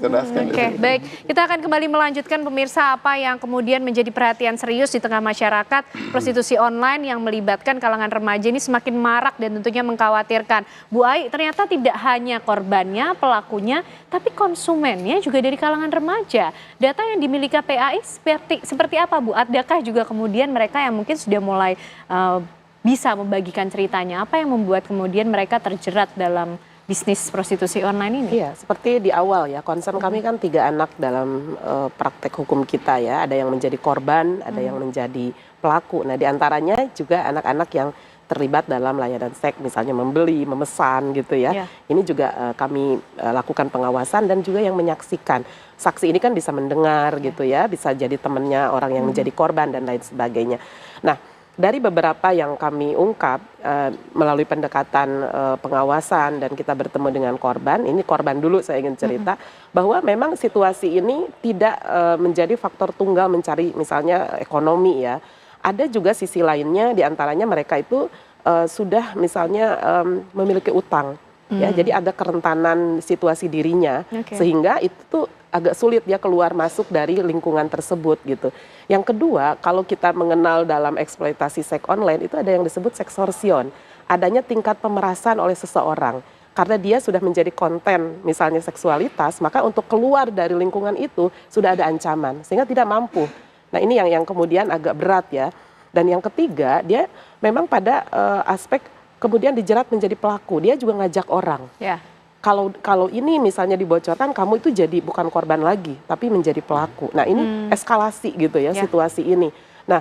mencerdaskan. Oke, baik. Kita akan kembali melanjutkan pemirsa apa yang kemudian menjadi perhatian serius di tengah masyarakat. Prostitusi online yang melibatkan kalangan remaja ini semakin marak dan tentunya mengkhawatirkan. Bu Ai, ternyata tidak hanya korbannya, pelakunya, tapi konsumennya juga dari kalangan remaja. Data yang dimiliki KPAI seperti apa, Bu? Adakah juga kemudian mereka yang mungkin sudah mulai bisa membagikan ceritanya? Apa yang membuat kemudian mereka terjerat dalam bisnis prostitusi online ini? Iya, seperti di awal ya, concern kami kan 3 anak dalam praktek hukum kita ya. Ada yang menjadi korban, ada yang menjadi pelaku. Nah, diantaranya juga anak-anak yang terlibat dalam layanan seks, misalnya membeli, memesan gitu ya. Ini juga kami lakukan pengawasan dan juga yang menyaksikan. Saksi ini kan bisa mendengar gitu ya, bisa jadi temannya orang yang menjadi korban dan lain sebagainya. Nah, dari beberapa yang kami ungkap melalui pendekatan pengawasan dan kita bertemu dengan korban, ini korban dulu saya ingin cerita, bahwa memang situasi ini tidak menjadi faktor tunggal mencari misalnya ekonomi ya. Ada juga sisi lainnya, diantaranya mereka itu sudah misalnya memiliki utang. Ya, jadi ada kerentanan situasi dirinya, sehingga itu tuh agak sulit dia keluar masuk dari lingkungan tersebut gitu. Yang kedua, kalau kita mengenal dalam eksploitasi seks online itu ada yang disebut seksorsion, adanya tingkat pemerasan oleh seseorang. Karena dia sudah menjadi konten misalnya seksualitas, maka untuk keluar dari lingkungan itu sudah ada ancaman, sehingga tidak mampu. Nah, ini yang kemudian agak berat ya. Dan yang ketiga, dia memang pada aspek kemudian dijerat menjadi pelaku, dia juga ngajak orang. Kalau ini misalnya dibocorkan, kamu itu jadi bukan korban lagi, tapi menjadi pelaku. Nah, ini eskalasi gitu ya situasi ini. Nah,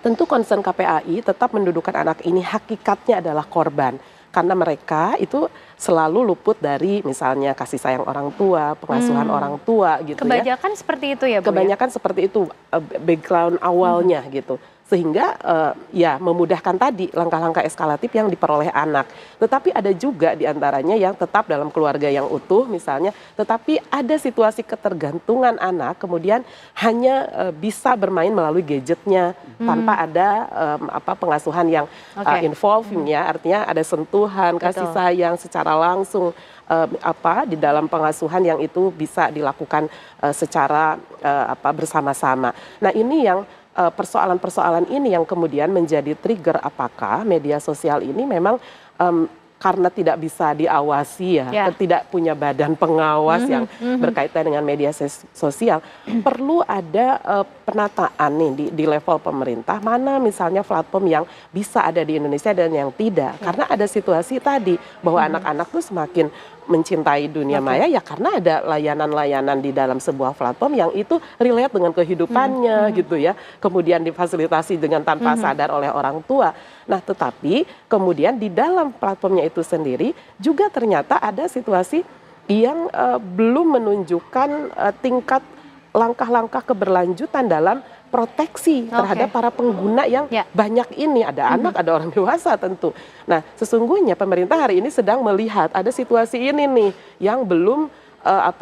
tentu concern KPAI tetap mendudukan anak ini hakikatnya adalah korban. Karena mereka itu selalu luput dari misalnya kasih sayang orang tua, pengasuhan orang tua gitu ya. Kebanyakan seperti itu ya, Bu? Kebanyakan seperti itu background awalnya gitu. Sehingga ya memudahkan tadi langkah-langkah eskalatif yang diperoleh anak. Tetapi ada juga diantaranya yang tetap dalam keluarga yang utuh misalnya, tetapi ada situasi ketergantungan anak kemudian hanya bisa bermain melalui gadgetnya tanpa ada pengasuhan yang involving ya, artinya ada sentuhan, kasih sayang secara langsung di dalam pengasuhan yang itu bisa dilakukan secara bersama-sama. Nah, ini yang persoalan-persoalan ini yang kemudian menjadi trigger apakah media sosial ini memang karena tidak bisa diawasi ya, tidak punya badan pengawas yang berkaitan dengan media sosial, perlu ada penataan nih di level pemerintah, mana misalnya platform yang bisa ada di Indonesia dan yang tidak. Karena ada situasi tadi bahwa anak-anak tuh semakin mencintai dunia maya ya karena ada layanan-layanan di dalam sebuah platform yang itu relate dengan kehidupannya gitu ya. Kemudian difasilitasi dengan tanpa sadar oleh orang tua. Nah, tetapi kemudian di dalam platformnya itu sendiri juga ternyata ada situasi yang belum menunjukkan tingkat langkah-langkah keberlanjutan dalam proteksi terhadap para pengguna yang banyak ini. Ada anak, ada orang dewasa tentu. Nah, sesungguhnya pemerintah hari ini sedang melihat ada situasi ini nih yang belum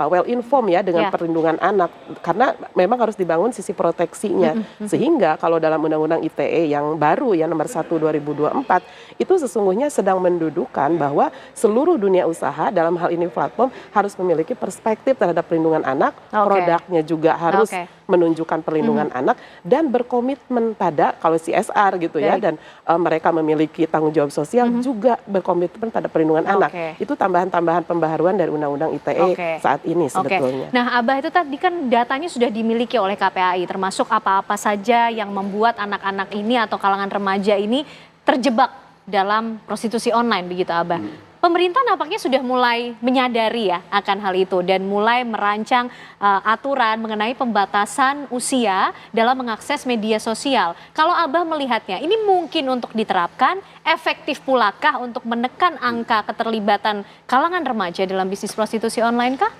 well informed ya dengan perlindungan anak, karena memang harus dibangun sisi proteksinya. Sehingga kalau dalam Undang-Undang ITE yang baru ya nomor 1 2024 itu sesungguhnya sedang mendudukan bahwa seluruh dunia usaha dalam hal ini platform harus memiliki perspektif terhadap perlindungan anak, produknya juga harus menunjukkan perlindungan anak dan berkomitmen pada kalau CSR gitu ya, dan mereka memiliki tanggung jawab sosial juga berkomitmen pada perlindungan anak. Itu tambahan-tambahan pembaharuan dari Undang-Undang ITE saat ini sebetulnya. Nah, Abah, itu tadi kan datanya sudah dimiliki oleh KPAI, termasuk apa-apa saja yang membuat anak-anak ini atau kalangan remaja ini terjebak dalam prostitusi online begitu, Abah. Pemerintah nampaknya sudah mulai menyadari ya akan hal itu dan mulai merancang aturan mengenai pembatasan usia dalam mengakses media sosial. Kalau Abah melihatnya, ini mungkin untuk diterapkan, efektif pulakah untuk menekan angka keterlibatan kalangan remaja dalam bisnis prostitusi online kah?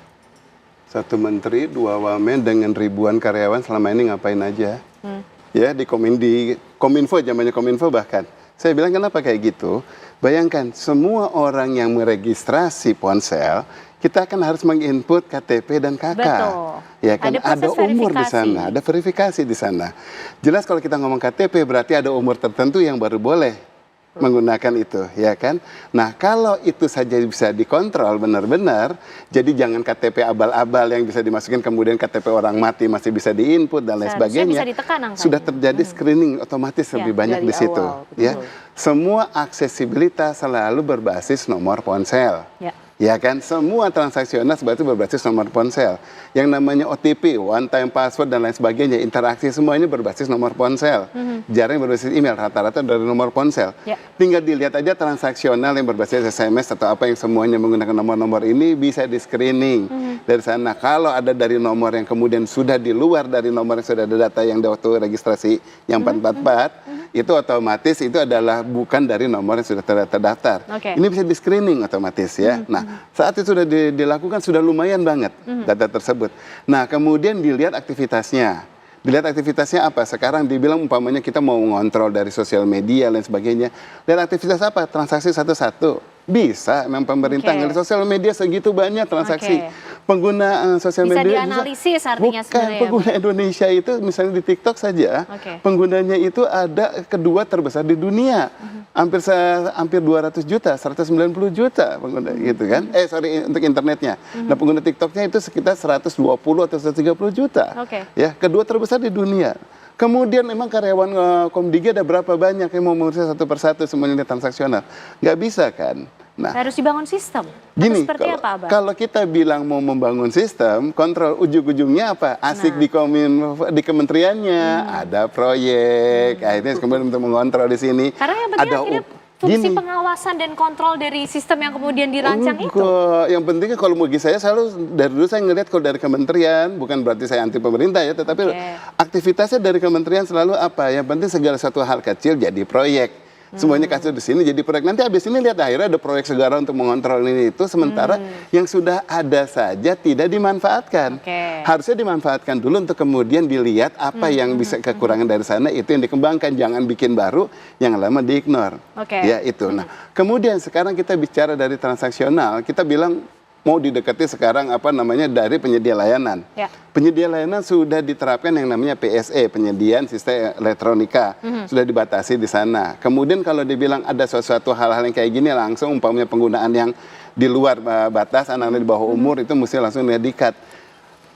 Satu menteri, 2 wamen dengan ribuan karyawan selama ini ngapain aja? Ya di Kominfo, zamannya Kominfo bahkan. Saya bilang kenapa kayak gitu? Bayangkan semua orang yang meregistrasi ponsel, kita kan harus menginput KTP dan KK. Ya kan ada umur di sana, ada verifikasi di sana. Jelas kalau kita ngomong KTP berarti ada umur tertentu yang baru boleh menggunakan itu, ya kan? Nah, kalau itu saja bisa dikontrol benar-benar, jadi jangan KTP abal-abal yang bisa dimasukin, kemudian KTP orang mati masih bisa diinput dan lain Seharusnya sebagainya. bisa ditekan angkanya. Sudah terjadi screening otomatis lebih banyak dari di situ, awal, ya. betul. Semua aksesibilitas selalu berbasis nomor ponsel. Ya. Ya kan, semua transaksional sebetulnya berbasis nomor ponsel. Yang namanya OTP, one time password dan lain sebagainya, interaksi semua ini berbasis nomor ponsel. Jarang berbasis email, rata-rata dari nomor ponsel. Ya. Tinggal dilihat aja transaksional yang berbasis SMS atau apa yang semuanya menggunakan nomor-nomor ini bisa di screening dari sana. Kalau ada dari nomor yang kemudian sudah di luar dari nomor yang sudah ada data yang waktu registrasi yang 444, itu otomatis itu adalah bukan dari nomor yang sudah terdaftar. Oke. Ini bisa di screening otomatis ya. Nah, saat itu sudah dilakukan sudah lumayan banget data tersebut. Nah, kemudian dilihat aktivitasnya. Dilihat aktivitasnya apa? Sekarang dibilang umpamanya kita mau mengontrol dari sosial media dan sebagainya. Lihat aktivitas apa? Transaksi satu-satu. Bisa, memang pemerintah Oke. ngelihat sosial media segitu banyak transaksi. Oke. Pengguna sosial Bisa media dianalisis artinya bukan, sebenarnya ya, pengguna Indonesia itu misalnya di TikTok saja, Oke. penggunanya itu ada kedua terbesar di dunia. Hampir 200 juta, 190 juta pengguna gitu kan. Untuk internetnya. Nah, pengguna TikToknya itu sekitar 120 atau 130 juta. Oke. Ya, kedua terbesar di dunia. Kemudian memang karyawan Komdigi ada berapa banyak yang mau mengurus satu persatu semuanya transaksional? Nggak bisa kan? Nah, Harus dibangun sistem. Atau gini, seperti apa, Abang? kalau kita bilang mau membangun sistem, kontrol ujung-ujungnya apa? Asik di kementeriannya, ada proyek, akhirnya kemudian untuk mengontrol di sini. Karena yang penting ada akhirnya fungsi pengawasan dan kontrol dari sistem yang kemudian dirancang itu. Enggak. Yang penting kalau bagi saya selalu dari dulu saya ngelihat kalau dari kementerian, bukan berarti saya anti pemerintah ya, tetapi aktivitasnya dari kementerian selalu apa? Yang penting segala satu hal kecil jadi proyek. Semuanya kasus di sini jadi proyek. Nanti habis ini lihat akhirnya ada proyek segala untuk mengontrol ini itu. Sementara yang sudah ada saja tidak dimanfaatkan. Oke. Harusnya dimanfaatkan dulu untuk kemudian dilihat apa yang bisa kekurangan dari sana itu yang dikembangkan. Jangan bikin baru yang lama diignore. Oke. Ya itu. Nah kemudian sekarang kita bicara dari transaksional. Kita bilang mau didekati sekarang dari penyedia layanan. Ya. Penyedia layanan sudah diterapkan yang namanya PSE, penyediaan sistem elektronika. Sudah dibatasi di sana. Kemudian kalau dibilang ada sesuatu hal-hal yang kayak gini langsung umpamanya penggunaan yang di luar batas, anak-anak di bawah umur itu mesti langsung di-cut.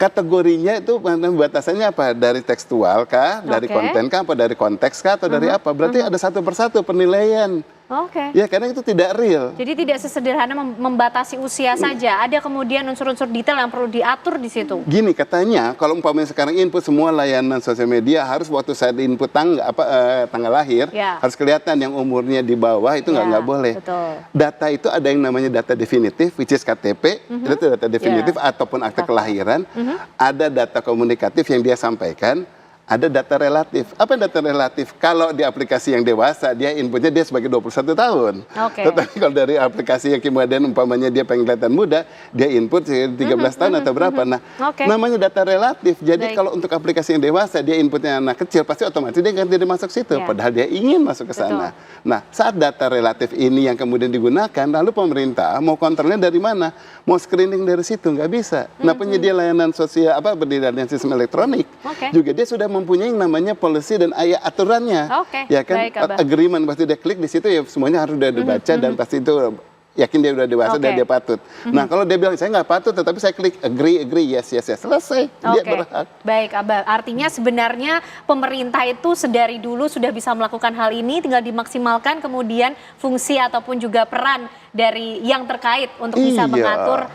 Kategorinya itu batasannya apa? Dari tekstual kah? Dari konten kah? Apa dari konteks kah? Atau dari apa? Berarti ada satu persatu penilaian. Oke. Ya karena itu tidak real. Jadi tidak sesederhana membatasi usia saja. Ada kemudian unsur-unsur detail yang perlu diatur di situ. Gini katanya, kalau umpamanya sekarang input semua layanan sosial media harus waktu saya input tanggal lahir Ya. harus kelihatan yang umurnya di bawah itu Ya, nggak boleh. betul. Data itu ada yang namanya data definitif, which is KTP, itu data definitif ataupun akte kelahiran. Ada data komunikatif yang dia sampaikan. Ada data relatif. Apa data relatif? Kalau di aplikasi yang dewasa, dia inputnya dia sebagai 21 tahun. Oke. Tetapi kalau dari aplikasi yang kemudian umpamanya dia pengen kelihatan muda, dia input 13 tahun atau berapa. Nah, Oke. namanya data relatif. Jadi Baik. kalau untuk aplikasi yang dewasa, dia inputnya anak kecil, pasti otomatis dia nggak jadi masuk situ. Ya. Padahal dia ingin masuk ke sana. Nah, saat data relatif ini yang kemudian digunakan, lalu pemerintah mau kontrolnya dari mana? Mau screening dari situ? Nggak bisa. Nah, penyedia layanan sosial, penyedia sistem elektronik, Oke. juga dia sudah mempunyai yang namanya policy dan aturannya. Oke, Ya kan? baik, Abah. Agreement pasti dia klik di situ ya semuanya harus udah dibaca dan pasti itu yakin dia udah dewasa dan Oke. dia patut. Nah, kalau dia bilang saya nggak patut tetapi saya klik agree, yes, selesai. Dia Oke, berhak. baik Abah. Artinya sebenarnya pemerintah itu sedari dulu sudah bisa melakukan hal ini, tinggal dimaksimalkan kemudian fungsi ataupun juga peran dari yang terkait untuk bisa Iya. mengatur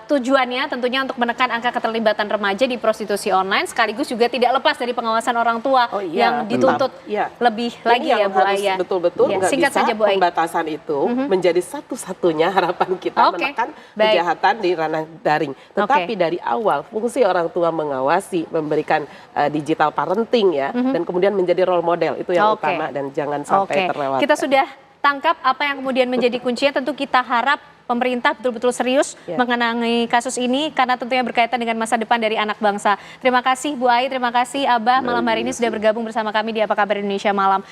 tujuannya tentunya untuk menekan angka keterlibatan remaja di prostitusi online, sekaligus juga tidak lepas dari pengawasan orang tua Oh iya, yang dituntut iya. lebih Ini lagi ya yang Bu harus Aya. betul-betul Ya, nggak singkat bisa saja Bu Aya. pembatasan itu menjadi satu-satunya harapan kita Oke, menekan baik. kejahatan di ranah daring. Tetapi dari awal fungsi orang tua mengawasi, memberikan digital parenting ya, dan kemudian menjadi role model itu yang Oke. utama dan jangan sampai terlewatkan. Kita sudah tangkap apa yang kemudian menjadi kuncinya. Tentu kita harap pemerintah betul-betul serius mengenai kasus ini karena tentunya berkaitan dengan masa depan dari anak bangsa. Terima kasih Bu Ai, terima kasih Abah malam hari ini sudah bergabung bersama kami di Apa Kabar Indonesia Malam.